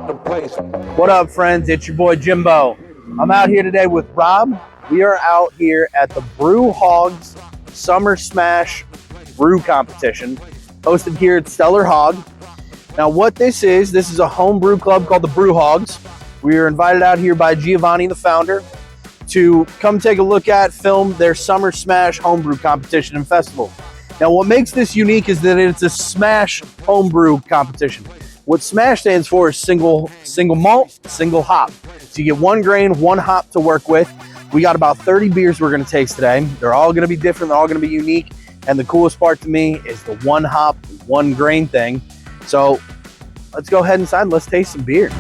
What up, friends? It's your boy Jimbo. I'm out here today with Rob. We are out here at the Brewhogs Summer Smash Brew Competition, hosted here at Stellar Hog. Now, what this is a home brew club called the Brewhogs. We were invited out here by Giovanni, the founder, to come take a look at, film their Summer Smash homebrew competition and festival. Now, what makes this unique is that it's a SMaSh homebrew competition. What SMaSh stands for is single malt, single hop. So you get one grain, one hop to work with. We got about 30 beers we're going to taste today. They're all going to be different. They're all going to be unique. And the coolest part to me is the one hop, one grain thing. So let's go ahead inside and let's taste some beer.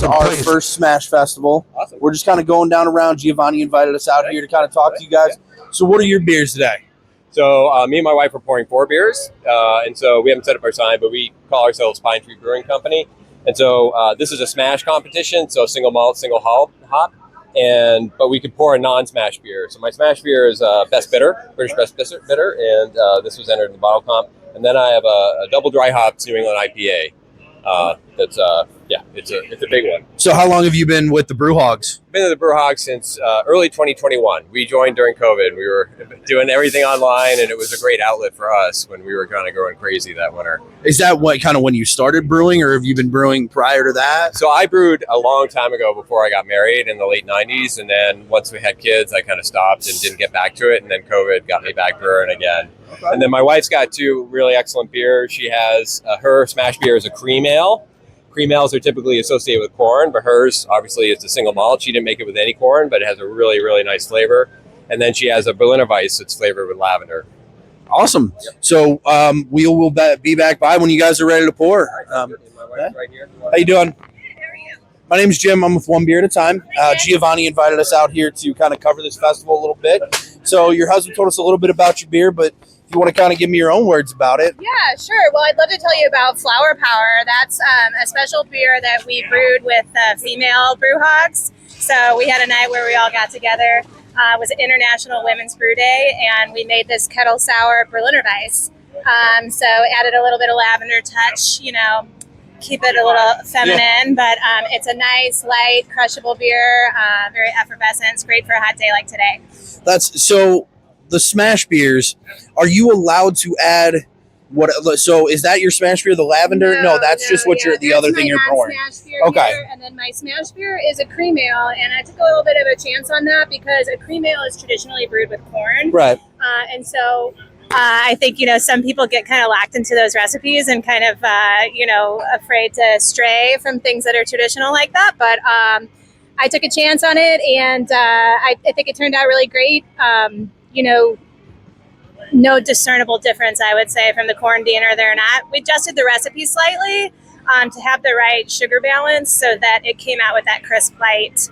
Our first SMaSh festival. Awesome. We're just kind of going down around. Giovanni invited us out here to kind of talk to you guys. So what are your beers today? So me and my wife are pouring 4 beers, and so we haven't set up our sign, but we call ourselves Pine Tree Brewing Company. And so this is a SMaSh competition, so single malt, single hop, but we could pour a non-SMaSh beer. So my SMaSh beer is Best Bitter, British Best Bitter, and this was entered in the bottle comp. And then I have a double dry hopped New England IPA. It's a big one. So how long have you been with the Brewhogs? Been in the Brewhogs since early 2021. We joined during COVID. We were doing everything online, and it was a great outlet for us when we were kind of going crazy that winter. Is that what kind of when you started brewing, or have you been brewing prior to that? So I brewed a long time ago before I got married in the late 90s, and then once we had kids, I kind of stopped and didn't get back to it, and then COVID got me back brewing again. Okay. And then my wife's got 2 really excellent beers. She has her SMaSh beer is a cream ale. Cream ales are typically associated with corn, but hers obviously is a single malt. She didn't make it with any corn, but it has a really, really nice flavor. And then she has a Berliner Weiss that's flavored with lavender. Awesome. Yep. So we will be back by when you guys are ready to pour. My wife right here. How you doing? My name is Jim. I'm with One Beer at a Time. Giovanni invited us out here to kind of cover this festival a little bit. So your husband told us a little bit about your beer, but if you want to kind of give me your own words about it. Yeah, sure. Well, I'd love to tell you about Flower Power. That's a special beer that we brewed with female Brewhogs. So we had a night where we all got together. It was International Women's Brew Day, and we made this kettle sour Berliner Weiss. So added a little bit of lavender touch, keep it a little feminine, but it's a nice, light, crushable beer, very effervescent. It's great for a hot day like today. That's so. The SMaSh beers, are you allowed to add what? So is that your SMaSh beer, the lavender? No, that's just what the other thing you're pouring. Okay. Beer, and then my SMaSh beer is a cream ale, and I took a little bit of a chance on that because a cream ale is traditionally brewed with corn. Right. And so I think, some people get kind of locked into those recipes and kind of, afraid to stray from things that are traditional like that. But I took a chance on it, and I think it turned out really great. No discernible difference, I would say, from the corn diener there or not. We adjusted the recipe slightly to have the right sugar balance so that it came out with that crisp, light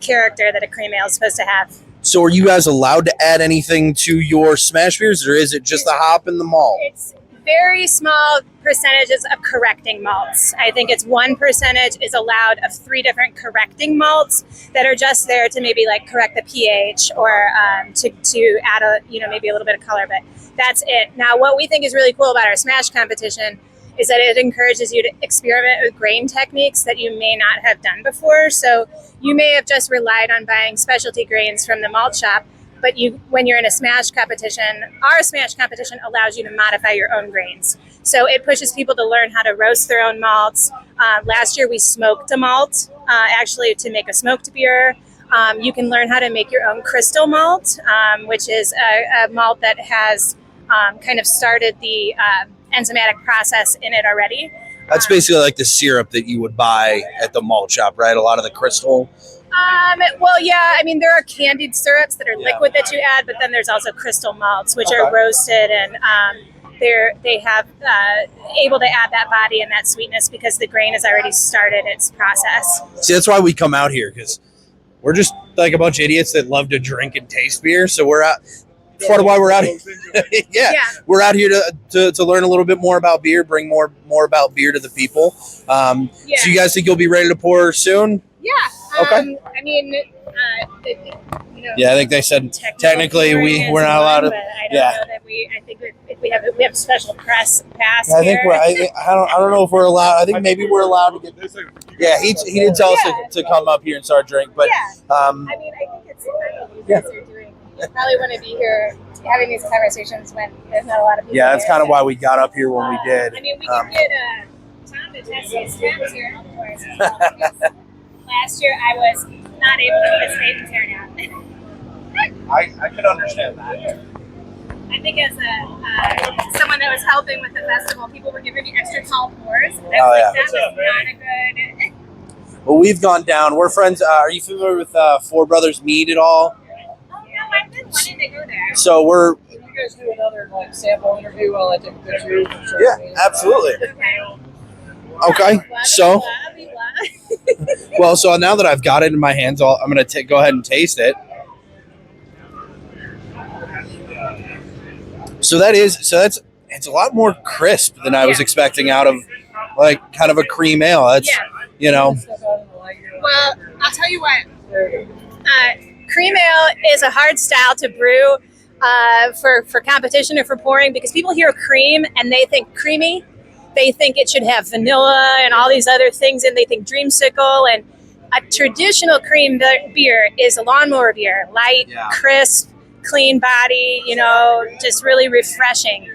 character that a cream ale is supposed to have. So are you guys allowed to add anything to your SMaSh beers, or is it just the hop and the malt? It's very small percentages of correcting malts. I think it's 1% is allowed of 3 different correcting malts that are just there to maybe correct the pH or to add maybe a little bit of color, but that's it. Now, what we think is really cool about our SMaSh competition is that it encourages you to experiment with grain techniques that you may not have done before. So you may have just relied on buying specialty grains from the malt shop, but when you're in a SMaSh competition, our SMaSh competition allows you to modify your own grains. So it pushes people to learn how to roast their own malts. Last year we smoked a malt, actually to make a smoked beer. You can learn how to make your own crystal malt, which is a malt that has kind of started the enzymatic process in it already. That's basically like the syrup that you would buy at the malt shop, right? A lot of the crystal Well, yeah. I mean, there are candied syrups that are liquid that you add, but then there's also crystal malts, which are roasted, and they have able to add that body and that sweetness because the grain has already started its process. See, that's why we come out here, because we're just like a bunch of idiots that love to drink and taste beer. So we're out. That's part of why we're out here. We're out here to learn a little bit more about beer, bring more about beer to the people. So you guys think you'll be ready to pour soon? Yeah. Okay. I mean, I think they said technically we're not allowed to. I don't know that I think if we have special press pass. I think I don't know if we're allowed. I think maybe we're allowed to get. Yeah, he did tell us to come up here and start drink, but I mean, I think it's you guys are doing. You probably want to be here having these conversations when there's not a lot of people. Yeah, that's kind of why we got up here when we did. I mean, we can get Tom to test these stems here, of course. Last year, I was not able to put steak and tear down. I can understand that. I think as someone that was helping with the festival, people were giving me extra tall pours. That was not a good. Well, we've gone down. We're friends. Are you familiar with Four Brothers Mead at all? I've been wanting to go there. So we're. Can you guys do another sample interview while I take a picture? Yeah, absolutely. Okay. So. Well, so now that I've got it in my hands, I'm going to go ahead and taste it. So it's a lot more crisp than I was expecting out of like kind of a cream ale. That's Well, I'll tell you what. Cream ale is a hard style to brew for competition or for pouring because people hear cream and they think creamy. They think it should have vanilla and all these other things, and they think dreamsicle. And a traditional cream beer is a lawnmower beer, light, crisp, clean body, just really refreshing.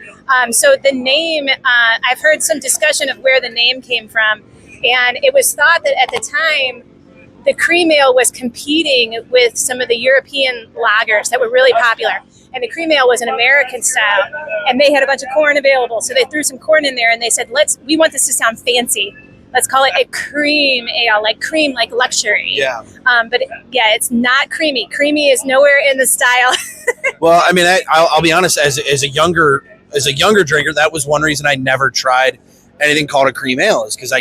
So the name, I've heard some discussion of where the name came from, and it was thought that at the time, the cream ale was competing with some of the European lagers that were really popular. And the cream ale was an American style. And they had a bunch of corn available. So they threw some corn in there and they said, we want this to sound fancy. Let's call it a cream ale, like cream, like luxury. Yeah. But it's not creamy. Creamy is nowhere in the style. Well, I mean, I'll be honest, as a younger drinker, that was one reason I never tried anything called a cream ale, is because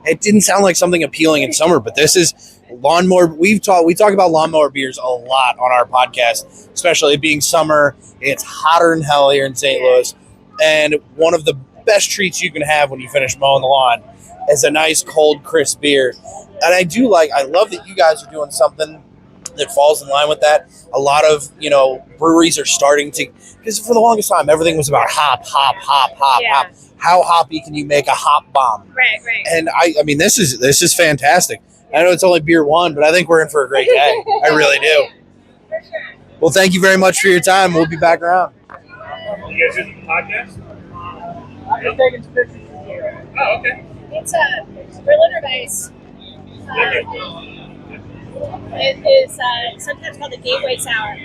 it didn't sound like something appealing in summer, but this is lawnmower. We talk about lawnmower beers a lot on our podcast, especially being summer. It's hotter than hell here in St. Louis. And one of the best treats you can have when you finish mowing the lawn is a nice cold, crisp beer. And I love that you guys are doing something that falls in line with that. A lot of, breweries are starting to, because for the longest time, everything was about hop. How hoppy can you make a hop bomb? Right. And I mean, this is fantastic. I know it's only beer one, but I think we're in for a great day. I really do. For sure. Well, thank you very much for your time. We'll be back around. You guys do the podcast? I'm just taking some pictures of you. Oh, okay. It's a Berliner Weiss. It is sometimes called the gateway sour.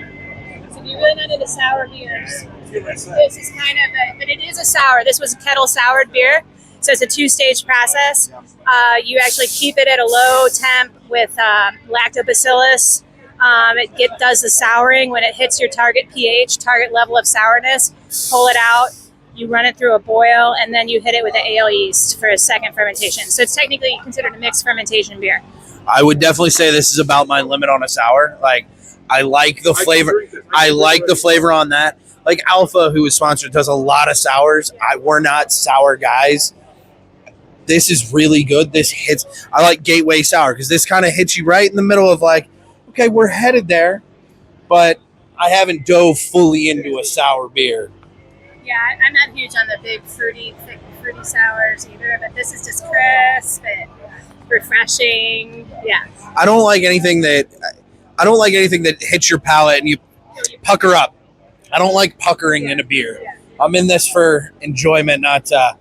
So if you're really not into sour beers, this is kind of but it is a sour. This was a kettle soured beer. So it's a 2-stage process. You actually keep it at a low temp with lactobacillus. It does the souring when it hits your target pH, target level of sourness. Pull it out, you run it through a boil, and then you hit it with the ale yeast for a second fermentation. So it's technically considered a mixed fermentation beer. I would definitely say this is about my limit on a sour. Like, I like the flavor. I like the flavor on that. Like Alpha, who is sponsored, does a lot of sours. We're not sour guys. This is really good. This hits. I like Gateway Sour because this kind of hits you right in the middle of like, okay, we're headed there, but I haven't dove fully into a sour beer. Yeah, I'm not huge on the big thick fruity sours either, but this is just crisp and refreshing. Yeah. I don't like anything that hits your palate and you pucker up. I don't like puckering in a beer. Yeah. I'm in this for enjoyment, not Shock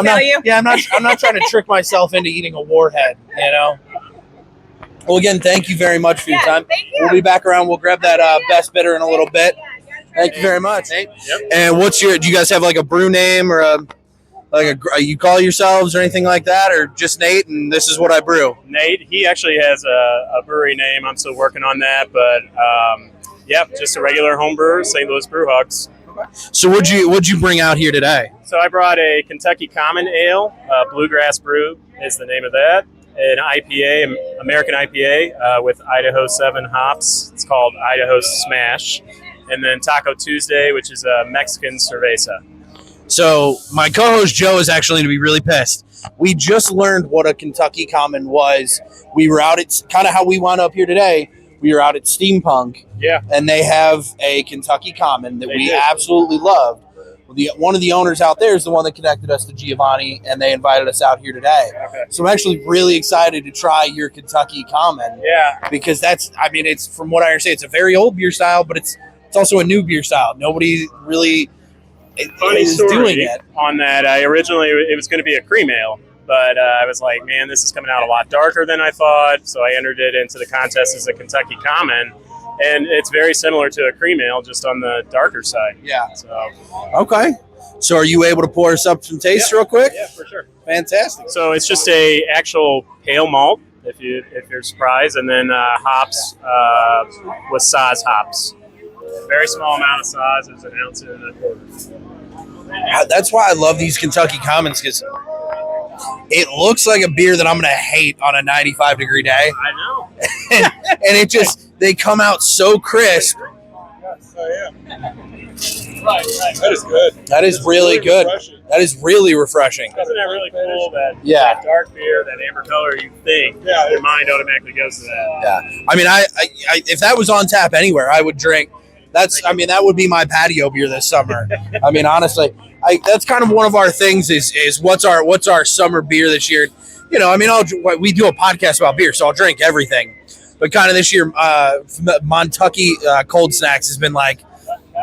value. I'm not trying to trick myself into eating a warhead, Well, again, thank you very much for your time. Thank you. We'll be back around. We'll grab that best bidder in a little bit. Thank you very much. Yep. And do you guys have like a brew name or like you call yourselves or anything like that, or just Nate and this is what I brew? Nate, he actually has a brewery name. I'm still working on that, but yeah, just a regular home brewer, St. Louis Brewhogs. So what'd you bring out here today? So I brought a Kentucky Common Ale, Bluegrass Brew is the name of that. An IPA, American IPA with Idaho 7 hops. It's called Idaho SMaSh. And then Taco Tuesday, which is a Mexican cerveza. So my co-host Joe is actually going to be really pissed. We just learned what a Kentucky Common was. We were out at kind of how we wound up here today. We were out at Steampunk. Yeah. And they have a Kentucky Common that we do. Absolutely loved. One of the owners out there is the one that connected us to Giovanni, and they invited us out here today. Okay. So I'm actually really excited to try your Kentucky Common. Yeah. Because it's from what I understand, it's a very old beer style, but it's also a new beer style. Nobody really Funny is story doing it. on that. Originally, it was going to be a cream ale, but I was like, man, this is coming out a lot darker than I thought. So I entered it into the contest as a Kentucky Common, and it's very similar to a cream ale, just on the darker side. Yeah. So Okay. So are you able to pour us up some taste real quick? yeah, for sure. Fantastic. So it's just a actual pale malt, if you're surprised, and then hops with Saaz hops. Very small amount of Saaz. It's an ounce and a quarter. That's why I love these Kentucky Commons, because it looks like a beer that I'm going to hate on a 95-degree day. I know. And it just, they come out so crisp. Right. That is good. That is really good. Refreshing. That is really refreshing. Isn't that really cool? Yeah. That dark beer, that amber color, you think your mind automatically goes to that. Yeah. I mean, I if that was on tap anywhere, I would drink. That would be my patio beer this summer. I mean, honestly, that's kind of one of our things is what's our summer beer this year. You know, I mean, we do a podcast about beer, so I'll drink everything. But kind of this year, Montucky Cold Snacks has been like,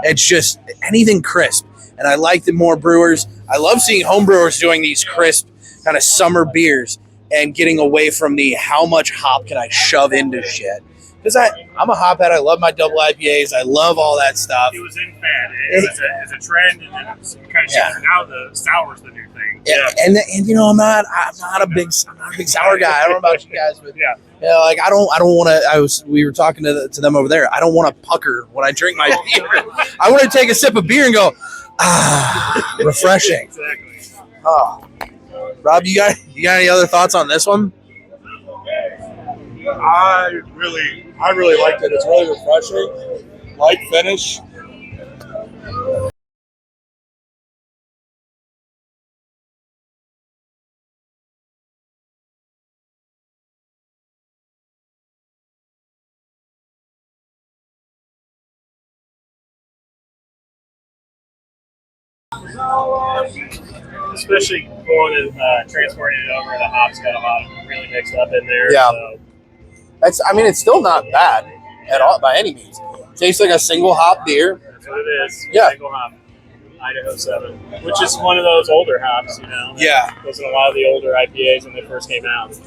it's just anything crisp. And I like the more brewers. I love seeing home brewers doing these crisp kind of summer beers and getting away from the how much hop can I shove into shit. Because I'm a hophead. I love my double IPAs. I love all that stuff. It was in fad. It's a trend, and then it's kind of shifting. Now the sour's the new thing. Yeah. And you know, I'm not a big sour guy. I don't know about you guys, but Yeah. you know, like I don't want to. We were talking to them over there. I don't want to pucker when I drink my beer. I want to take a sip of beer and go, refreshing. Exactly. Oh. Rob, you got any other thoughts on this one? I really liked it. It's really refreshing. Light finish. Especially going and transporting it over, the hops got a lot of really mixed up in there. Yeah. So It's still not bad at all by any means. Tastes like a single hop beer. that's what it is. Yeah. Single hop. Idaho 7, which is one of those older hops, you know. Yeah. Goes in a lot of the older IPAs when they first came out.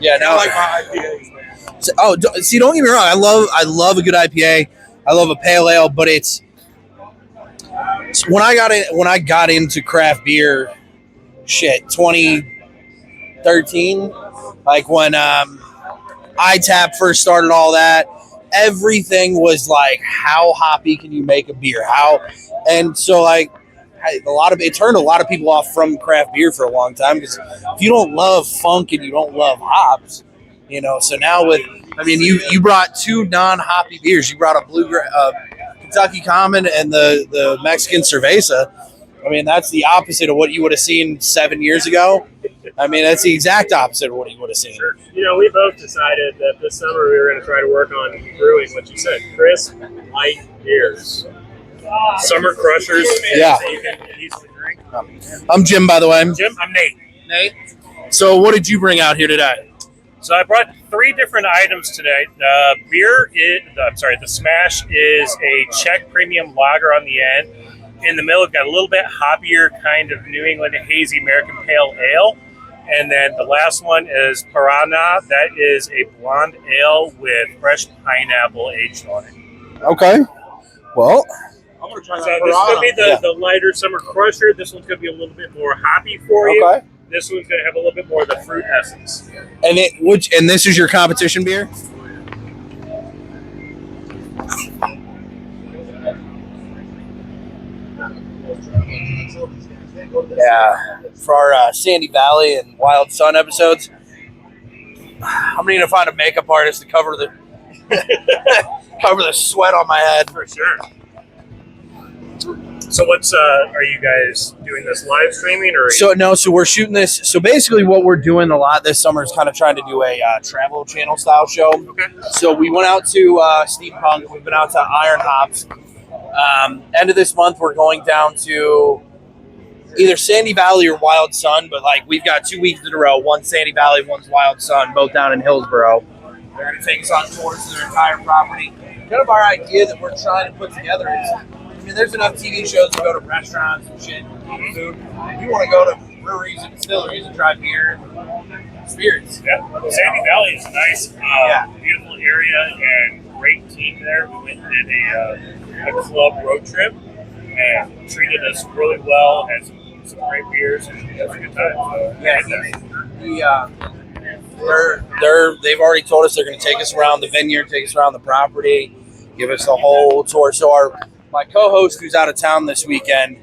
Yeah. Now, I like my IPAs. See, don't get me wrong. I love a good IPA. I love a pale ale, but it's when I got into craft beer, 2013, like when ITAP first started, all that. Everything was like, how hoppy can you make a beer? And so like it turned a lot of people off from craft beer for a long time, because if you don't love funk and you don't love hops, you know. So now you brought two non-hoppy beers. You brought a Kentucky Common and the Mexican cerveza. I mean, that's the opposite of what you would have seen 7 years ago. I mean, that's the exact opposite of what you would have seen. Sure. You know, we both decided that this summer we were going to try to work on brewing what you said, crisp, light beers. Summer crushers. Yeah. That you can easily drink. I'm Jim, by the way. Jim, I'm Nate. So what did you bring out here today? So I brought 3 different items today. The SMaSh is a Czech premium lager on the end. In the middle, it's got a little bit hoppier kind of New England hazy American pale ale. And then the last one is Piranha. That is a blonde ale with fresh pineapple aged on it. Okay. Well, I'm gonna try So that. this is going to be Yeah. the lighter summer crusher. This one's going to be a little bit more hoppy for you. Okay. This one's going to have a little bit more of the fruit essence. And this is your competition beer? Yeah, for our Sandy Valley and Wild Sun episodes, I'm gonna need to find a makeup artist to cover the cover the sweat on my head. For sure. So what's are you guys doing this live streaming or? So we're shooting this. So basically, what we're doing a lot this summer is kind of trying to do a travel channel style show. Okay. So we went out to Steampunk. We've been out to Iron Hops. End of this month, we're going down to either Sandy Valley or Wild Sun. But like we've got 2 weeks in a row. One's Sandy Valley, one's Wild Sun, both down in Hillsboro. They're going to take us on tours to their entire property. Kind of our idea that we're trying to put together is, I mean, there's enough TV shows to go to restaurants and shit, eat food. You want to go to breweries and distilleries and try beer and spirits. Yeah. Sandy Valley is nice, beautiful area, and great team there. We went and did a club road trip and treated us really well. Had some great beers and it was a good time. So, They've already told us they're going to take us around the vineyard, take us around the property, give us the whole tour. So my co-host, who's out of town this weekend,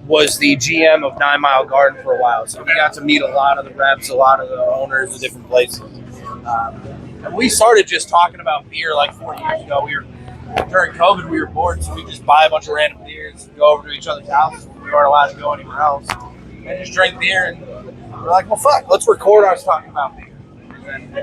was the GM of 9 Mile Garden for a while. So we got to meet a lot of the reps, a lot of the owners of different places. And we started just talking about beer like 4 years ago. During COVID, we were bored, so we just buy a bunch of random beers and go over to each other's houses when we weren't allowed to go anywhere else. And just drink beer, and we're like, well, fuck, let's record us talking about beer.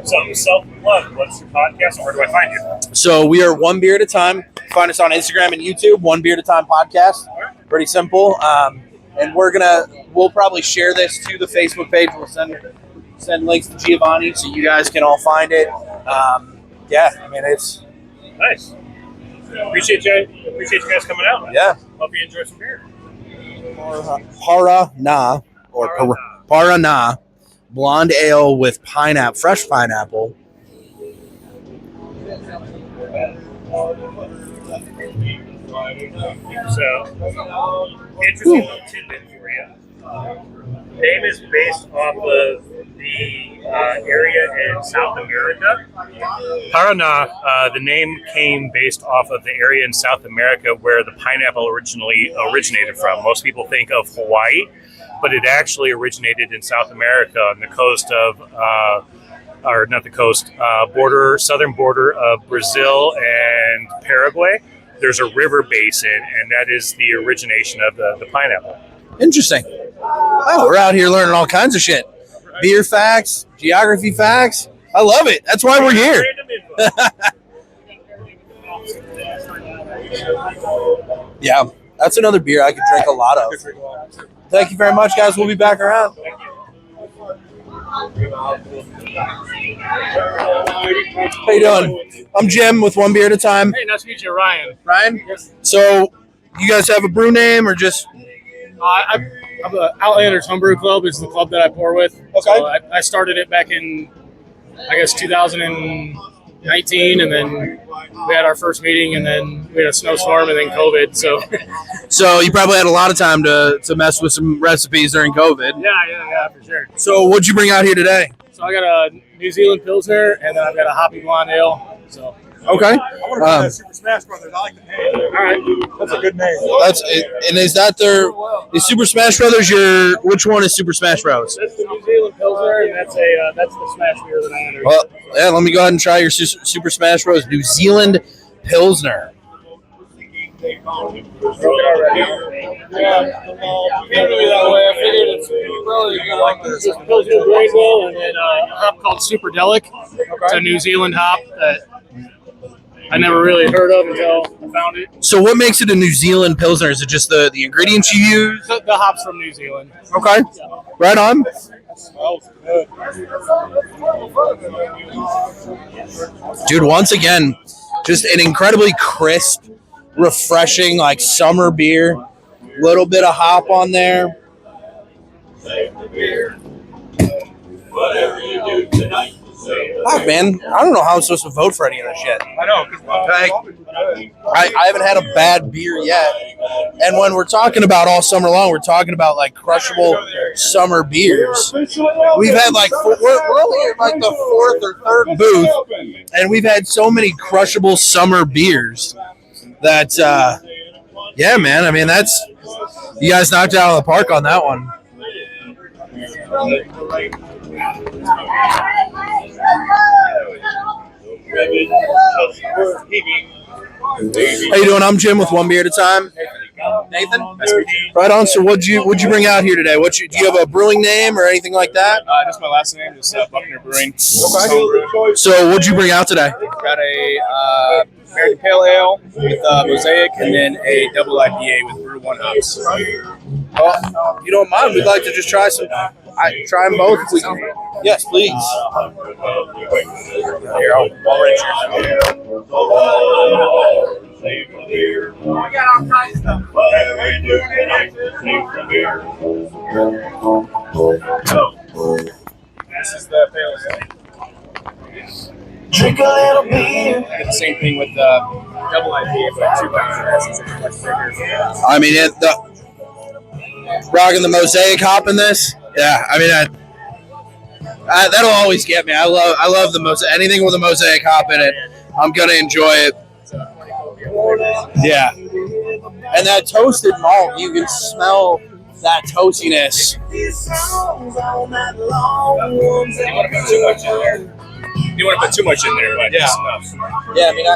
So self-plug, what's your podcast and where do I find you? So we are One Beer at a Time. Find us on Instagram and YouTube, One Beer at a Time podcast. Pretty simple. And we'll probably share this to the Facebook page. We'll send links to Giovanni so you guys can all find it. It's Nice. Appreciate you guys coming out. yeah. Hope you enjoy some beer. Parana or Parana blonde ale with fresh pineapple. So, interesting little tidbit for you. Name is based off of the area in South America. Paraná, the name came based off of the area in South America where the pineapple originally originated from. Most people think of Hawaii, but it actually originated in South America on the coast of, southern border of Brazil and Paraguay. There's a river basin, and that is the origination of the pineapple. Interesting. Oh, we're out here learning all kinds of shit. Beer facts, geography facts. I love it. That's why we're here. Yeah, that's another beer I could drink a lot of. Thank you very much, guys. We'll be back around. How you doing? I'm Jim with One Beer at a Time. Hey, nice to meet you, Ryan. Ryan? So, you guys have a brew name or just... I'm the Outlanders Home Brew Club is the club that I pour with. Okay. So I started it back in, 2019, and then we had our first meeting, and then we had a snowstorm, and then COVID. So you probably had a lot of time to mess with some recipes during COVID. Yeah, for sure. So what'd you bring out here today? So I got a New Zealand Pilsner, and then I've got a hoppy blonde ale. So Okay. I want to try that Super Smash Brothers. I like the name. all right. That's a good name. Is Super Smash Brothers which one is Super Smash Bros? That's the New Zealand Pilsner, and that's the smash beer that I entered. Well, yeah, let me go ahead and try your Super Smash Bros. New Zealand Pilsner. Yeah, came to me that way. I figured it's probably just Pilsner Greenville, and then a hop called Superdelic. It's a New Zealand hop that I never really heard of until I found it. So what makes it a New Zealand Pilsner? Is it just the ingredients you use? The hops from New Zealand. Okay. Right on. Dude, once again, just an incredibly crisp, refreshing, like summer beer. Little bit of hop on there. Fuck, man, I don't know how I'm supposed to vote for any of this shit. I know. I haven't had a bad beer yet. And when we're talking about all summer long, we're talking about like crushable summer beers. We've had like we're only at like the fourth or third booth, and we've had so many crushable summer beers that yeah, man. I mean, that's you guys knocked it out of the park on that one. How you doing? I'm Jim with One Beer at a Time. Nathan? Right on. So what'd you bring out here today? Do you have a brewing name or anything like that? Just my last name, just Buckner Brewing. Okay. So what'd you bring out today? Got a American Pale Ale with Mosaic, and then a double IPA with Brew 1 hops. Well, if you don't mind, we'd like to just try some. Try them both if we can. Yes, please. Here, I'll reach This is the Pale Ale. Drink a little beer. Did the same thing with double IPA, but 2 pounds. It's much bigger. I mean, rocking the Mosaic hop in this. Yeah, I mean, that'll always get me. I love the Mosaic. Anything with a Mosaic hop in it, I'm gonna enjoy it. Yeah, and that toasted malt, you can smell that toastiness. You want to put too much in there, but yeah. just enough. Yeah, I mean,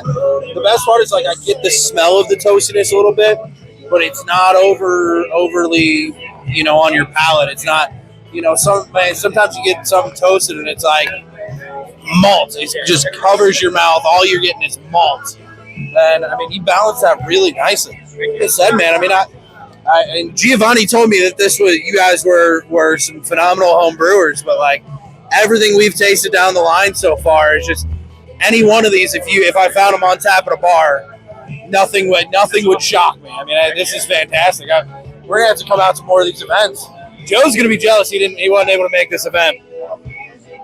the best part is like I get the smell of the toastiness a little bit, but it's not overly, on your palate. It's not, sometimes you get something toasted and it's like malt. It just covers your mouth. All you're getting is malt. And I mean, you balance that really nicely. Like I said, man, I mean, and Giovanni told me that you guys were some phenomenal home brewers, but like everything we've tasted down the line so far is just any one of these. If I found them on tap at a bar, nothing would shock me. I mean, this is fantastic. We're gonna have to come out to more of these events. Joe's gonna be jealous he wasn't able to make this event.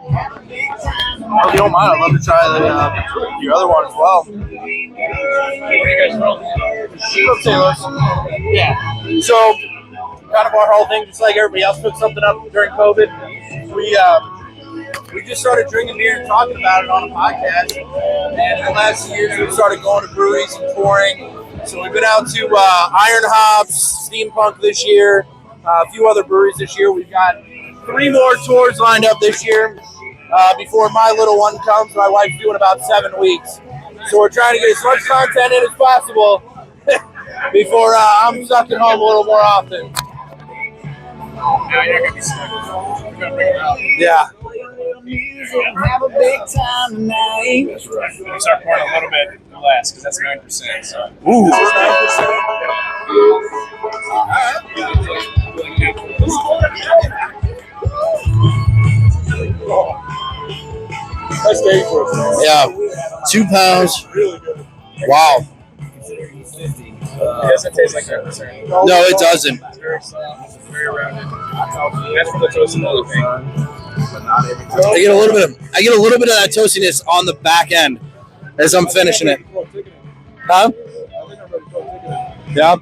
Well, if you don't mind, I'd love to try your other one as well. Where are you guys from? St. Louis. Yeah. So, kind of our whole thing, just like everybody else took something up during COVID, we just started drinking beer and talking about it on a podcast. And in the last few years, we've started going to breweries and touring. So we've been out to Iron Hops, Steampunk this year, a few other breweries this year. We've got 3 more tours lined up this year. Before my little one comes, my wife's doing about 7 weeks. So we're trying to get as much content in as possible before I'm stuck at home a little more often. Yeah. Have a big time tonight. That's right. We start pouring a little bit less because that's 9%. So. Ooh. That's day for us. Yeah. 2 pounds. Wow. It doesn't taste like 9%. No, it doesn't. It's very soft, very rounded. That's from the toast and other thing. I get a little bit of that toastiness on the back end as I'm finishing it. Huh? Yeah.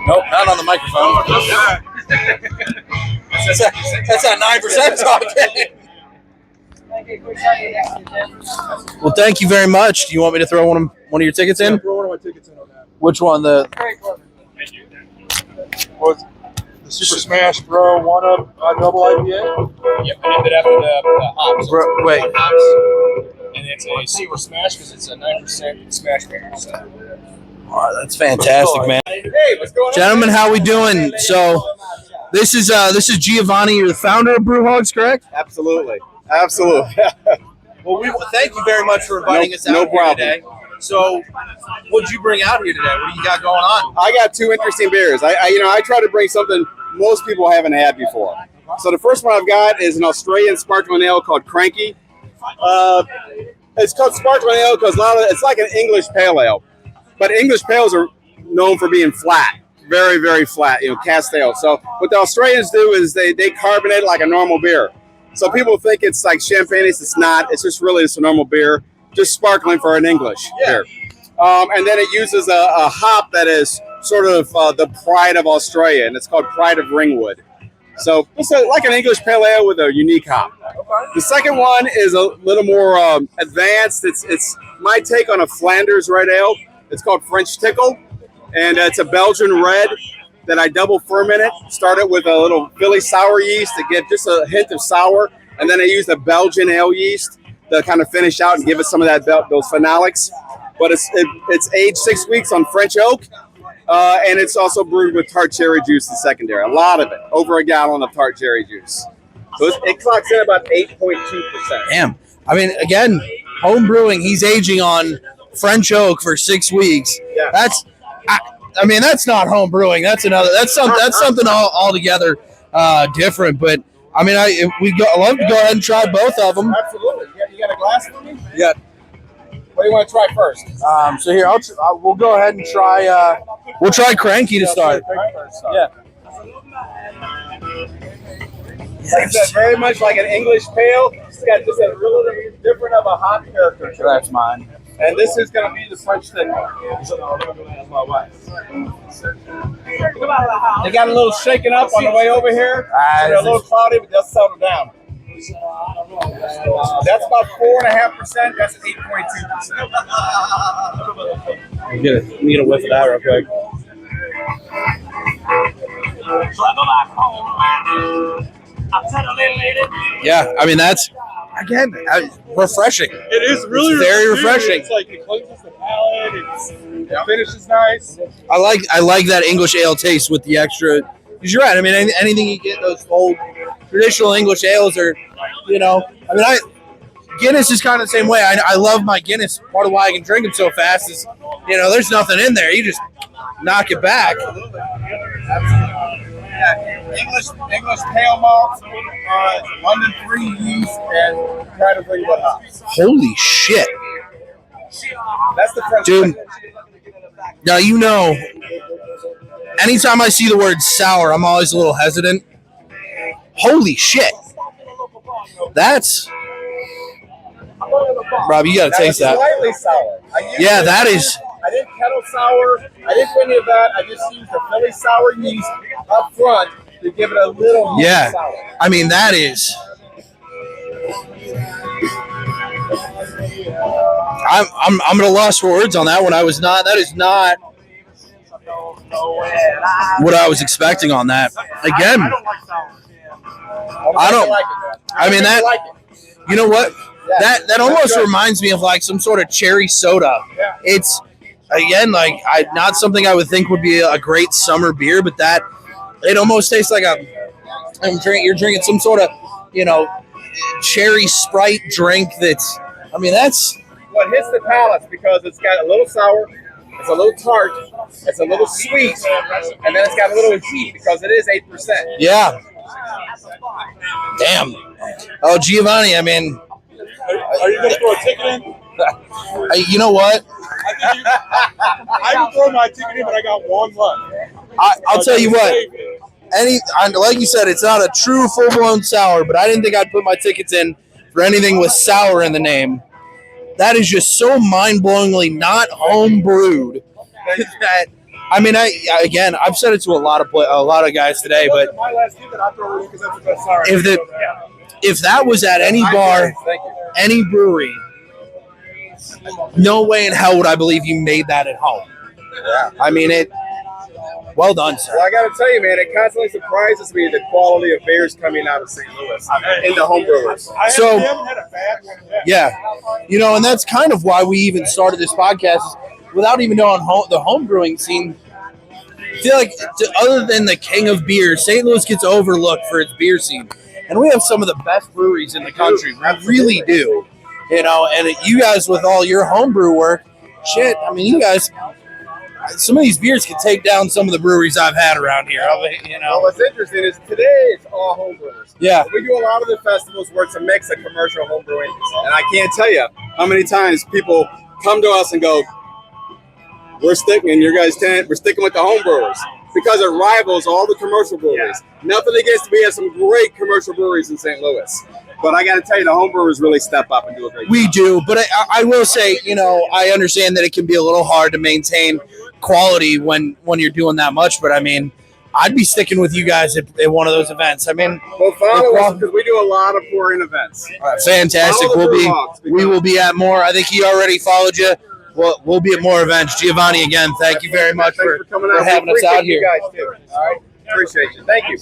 Nope, not on the microphone. That's that 9% talking. Well, thank you very much. Do you want me to throw one of your tickets in? Throw one of my tickets in on that. Which one? The Super SMaSh Brew 1 Up double IPA. Yep, I named it after the hops. Wait. Hops. And it's a Super SMaSh because it's a 9% SMaSh beer. So. Oh, that's fantastic, man. Hey, what's going on? Gentlemen, how we doing? So, this is Giovanni. You're the founder of Brewhogs, correct? Absolutely. Well, thank you very much for inviting us out here today. So, what'd you bring out here today? What do you got going on? I got 2 interesting beers. I try to bring something most people haven't had before. So the first one I've got is an Australian sparkling ale called Cranky. It's called sparkling ale because it's like an English pale ale, but English pales are known for being flat. very, very flat, cast ale. So what the Australians do is they carbonate it like a normal beer. So people think it's like champagne. It's not. It's just a normal beer, just sparkling for an English beer. And then it uses a hop that is sort of the pride of Australia, and it's called Pride of Ringwood. So it's like an English pale ale with a unique hop. The second one is a little more advanced. It's my take on a Flanders red ale. It's called French Tickle, and it's a Belgian red that I double ferment it. Started with a little Philly sour yeast to get just a hint of sour, and then I used a Belgian ale yeast to kind of finish out and give it some of that those phenolics. But it's aged 6 weeks on French oak, and it's also brewed with tart cherry juice in secondary. A lot of it, over a gallon of tart cherry juice. So it clocks in about 8.2%. Damn. I mean, again, home brewing. He's aging on French oak for 6 weeks. Yeah. I mean, that's not home brewing. That's something altogether different. But I mean, I'd love to go ahead and try both of them. Absolutely. You got a glass for me? Yeah. What do you want to try first? So here, we'll go ahead and try. We'll try Cranky to start. Yeah. Like I said, very much like an English pale. It's got just a really different of a hop character. That's mine. And this is going to be the French thing. They got a little shaken up on the way over here. So they're a little cloudy, but they'll settle down. That's about 4.5%. That's 8.2%. Let me get a whiff of that real quick. Yeah, I mean that's again refreshing. It is really very refreshing. It's like it cleanses the palate. The finish is nice. I like that English ale taste with the extra. Because you're right. I mean, anything you get those old traditional English ales are, I mean, Guinness is kind of the same way. I love my Guinness. Part of why I can drink it so fast is, there's nothing in there. You just knock it back. Yeah, English pale malt, London free yeast, and Pride of Ringwood hops. Holy shit. That's the French dude. Now, anytime I see the word sour, I'm always a little hesitant. Holy shit. That's... Rob, you got to taste that. Slightly sour. Yeah, that is... I didn't kettle sour. I didn't do any of that. I just used the Philly sour yeast up front to give it a little more sour. I mean, that is... I'm at a loss for words on that one. That is not what I was expecting on that. Again, I don't. I mean that. You know what? That almost reminds me of like some sort of cherry soda. It's again like not something I would think would be a great summer beer, but that it almost tastes like you're drinking some sort of cherry Sprite drink. That's. I mean that's. What hits the palate because it's got a little sour, it's a little tart, it's a little sweet, and then it's got a little heat because it is 8%. Yeah. Damn. Oh, Giovanni, I mean... Are you going to throw a ticket in? You know what? I can throw my ticket in, but I got one left. I'll tell you what. Like you said, it's not a true full-blown sour, but I didn't think I'd put my tickets in for anything with sour in the name. That is just so mind-blowingly not home brewed. That I mean, I've said it to a lot of guys today, but if that was at any bar, any brewery, no way in hell would I believe you made that at home. Yeah, I mean it. Well done, sir. Well, I got to tell you, man, it constantly surprises me the quality of beers coming out of St. Louis in the home brewers. So, yeah, and that's kind of why we even started this podcast. Without even knowing the home brewing scene, I feel like other than the king of beers, St. Louis gets overlooked for its beer scene. And we have some of the best breweries in the country. We really do. And you guys with all your homebrew work, shit, I mean, you guys... Some of these beers can take down some of the breweries I've had around here. Well, what's interesting is today it's all home brewers. Yeah. We do a lot of the festivals where it's a mix of commercial home brewing. And I can't tell you how many times people come to us and go, we're sticking in your guys' tent. We're sticking with the home brewers. because it rivals all the commercial breweries. Nothing against, we have some great commercial breweries in St. Louis. But I got to tell you, the home brewers really step up and do a great job. We do, but I will say, I understand that it can be a little hard to maintain quality when you're doing that much. But I mean, I'd be sticking with you guys at one of those events. I mean, well, follow us because we do a lot of pouring events. Fantastic. We will be at more. I think he already followed you. We'll be at more events. Giovanni, again, thank you very much for coming out. having us out here. You guys too. All right, appreciate you. Thank you.